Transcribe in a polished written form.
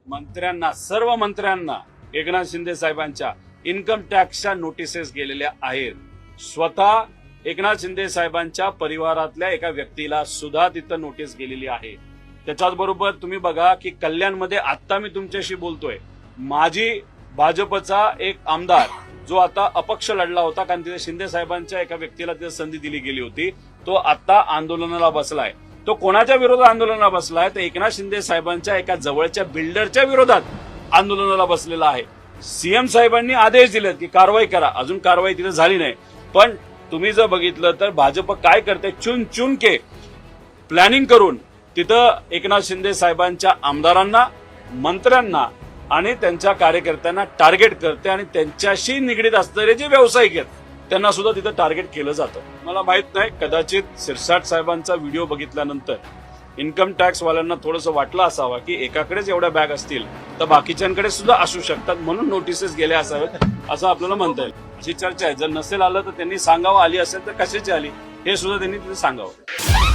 मंत्र्यांना, सर्व मंत्र्यांना एकनाथ शिंदे साहेबांच्या इन्कम टॅक्सच्या नोटिसेस गेलेल्या आहेत. स्वतः एकनाथ शिंदे साहेबांच्या परिवारातल्या एका व्यक्तीला सुद्धा तिथं नोटीस गेलेली आहे. त्याच्याच बरोबर तुम्ही बघा की कल्याणमध्ये आता मी तुमच्याशी बोलतोय, माजी भाजपचा एक आमदार जो आता अपक्ष लढला होता, कारण तिथे शिंदे साहेबांच्या एका व्यक्तीला तिथे संधी दिली गेली होती, तो आता आंदोलनाला बसलाय. तो कोणाच्या विरोधात आंदोलनाला बसलाय? तर एकनाथ शिंदे साहेबांच्या एका जवळच्या बिल्डरच्या विरोधात आंदोलनाला बसलेला आहे. सीएम साहेबांनी आदेश दिलेत की कारवाई करा. अजून कारवाई तिथे झाली नाही. पण तुम्ही जर बघितलं तर भाजप काय करते, चुन चुन के प्लॅनिंग करून तिथं एकनाथ शिंदे साहेबांच्या आमदारांना, मंत्र्यांना आणि त्यांच्या कार्यकर्त्यांना टार्गेट करते आणि त्यांच्याशी निगडीत असणारे जे व्यावसायिक आहेत त्यांना सुद्धा तिथं टार्गेट केलं जातं. मला माहित नाही, कदाचित शिरसाट साहेबांचा व्हिडिओ बघितल्यानंतर इन्कम टॅक्स वाल्यांना थोडंसं वाटलं असावं की एकाकडेच एवढ्या बॅग असतील तर बाकीच्यांकडे सुद्धा असू शकतात, म्हणून नोटिसेस गेल्या असाव्यात असं आपल्याला म्हणता येईल. अशी चर्चा आहे. जर नसेल आलं तर त्यांनी सांगावं, आली असेल तर कशाची आली हे सुद्धा त्यांनी तिथे सांगावं.